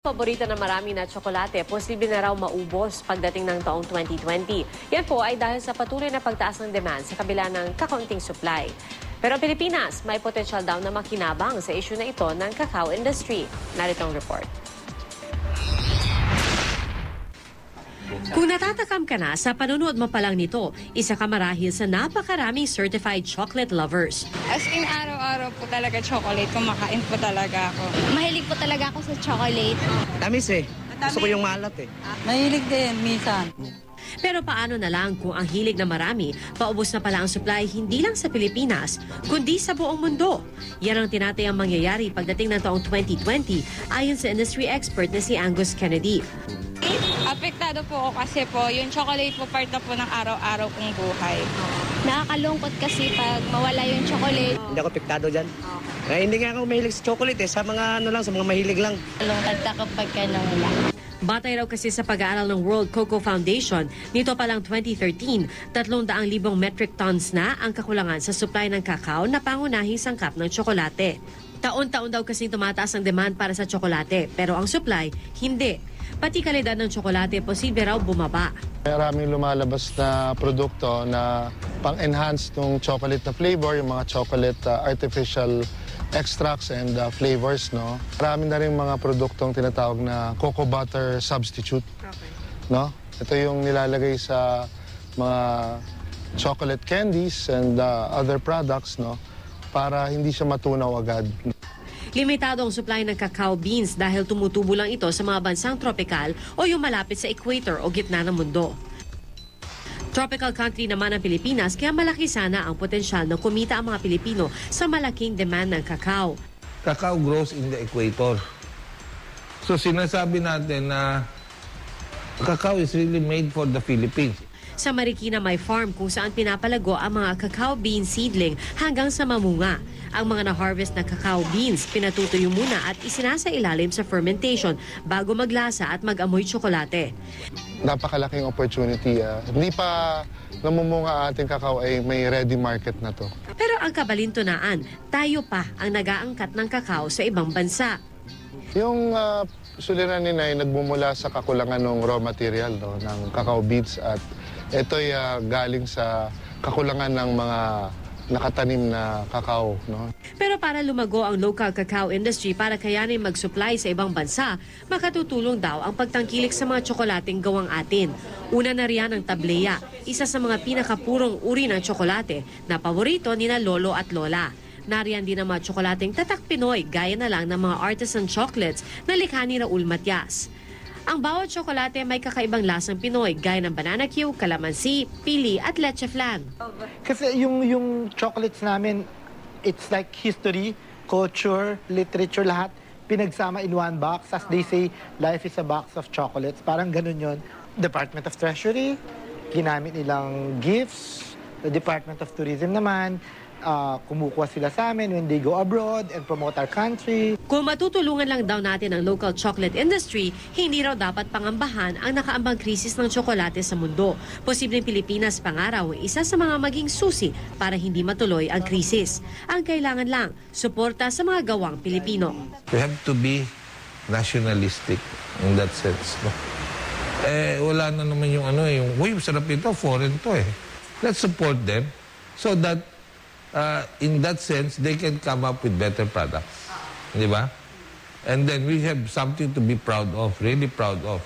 Paborito na marami na tsokolate, posible na raw maubos pagdating ng taong 2020. Yan po ay dahil sa patuloy na pagtaas ng demand sa kabila ng kakaunting supply. Pero ang Pilipinas, may potensyal daw na makinabang sa issue na ito ng cacao industry. Narito ang report. Kung natatakam ka na sa panonood mo pa lang nito, isa ka marahil sa napakaraming certified chocolate lovers. As in, araw-araw po talaga chocolate. Kumakain po talaga ako. Mahilig po talaga ako sa chocolate. Tamis eh. Gusto ko yung maalat eh. Mahilig din, minsan. Pero paano na lang kung ang hilig na marami, paubos na pala ang supply hindi lang sa Pilipinas, kundi sa buong mundo. Yan ang tinatayang mangyayari pagdating ng taong 2020 ayon sa industry expert na si Angus Kennedy. Apektado po ako kasi po, yung chocolate po part na po ng araw-araw kong buhay. Nakakalungkot kasi pag mawala yung chocolate. Hindi ako apektado dyan. Hindi nga ako mahilig sa chocolate eh. Sa mga sa mga mahilig lang. Lungkot ka kapag ka nawala. Batay raw kasi sa pag-aaral ng World Cocoa Foundation, nito pa lang 2013, 300,000 metric tons na ang kakulangan sa supply ng kakao na pangunahing sangkap ng tsokolate. Taon-taon daw kasing tumataas ang demand para sa tsokolate, pero ang supply, hindi. Pati kalidad ng tsokolate, posible raw bumaba. Maraming lumalabas na produkto na pang-enhance ng chocolate na flavor, yung mga chocolate artificial extracts and flavors, no? Marami na rin mga produktong tinatawag na cocoa butter substitute, no? Ito yung nilalagay sa mga chocolate candies and other products, no? Para hindi siya matunaw agad. Limitado ang supply ng cacao beans dahil tumutubo lang ito sa mga bansang tropical o yung malapit sa equator o gitna ng mundo. Tropical country naman ang Pilipinas, kaya malaki sana ang potensyal na kumita ang mga Pilipino sa malaking demand ng cacao. Cacao grows in the equator. So sinasabi natin na cacao is really made for the Philippines. Sa Marikina may farm kung saan pinapalago ang mga cacao bean seedling hanggang sa mamunga. Ang mga na-harvest na cacao beans pinatutuyo muna at isinasa ilalim sa fermentation bago maglasa at mag-amoy tsokolate. Napakalaking opportunity. Hindi pa namumunga ating kakao ay may ready market na to. Pero ang kabalintunaan, tayo pa ang nag-aangkat ng kakao sa ibang bansa. Yung suliranin ay nagmumula sa kakulangan ng raw material, no, ng cacao beans at ito'y galing sa kakulangan ng mga nakatanim na kakao, no? Pero para lumago ang local cacao industry para kayanin mag-supply sa ibang bansa, makatutulong daw ang pagtangkilik sa mga tsokolating gawang atin. Una na riyan ang tableya, isa sa mga pinakapurong uri ng tsokolate na paborito nina lolo at lola. Nariyan din ang mga tsokolating tatak Pinoy gaya na lang ng mga artisan chocolates na likha ni Raul Matias. Ang bawat tsokolate may kakaibang lasang Pinoy gaya ng banana Q, calamansi, pili at leche flan. Kasi yung chocolates namin, it's like history, culture, literature, lahat pinagsama in one box. As they say, life is a box of chocolates. Parang ganun yun. Department of Treasury, ginamit nilang gifts. The Department of Tourism naman, kumukuha sila sa amin when they go abroad and promote our country. Kung matutulungan lang daw natin ang local chocolate industry, hindi raw dapat pangambahan ang nakaambang krisis ng tsokolate sa mundo. Posibleng Pilipinas pangaraw ang isa sa mga maging susi para hindi matuloy ang krisis. Ang kailangan lang, suporta sa mga gawang Pilipino. We have to be nationalistic in that sense. No? Wala na naman yung yung, uy, sarap ito, foreign to eh. Let's support them so that in that sense, they can come up with better products. Di ba? And then we have something to be proud of, really proud of.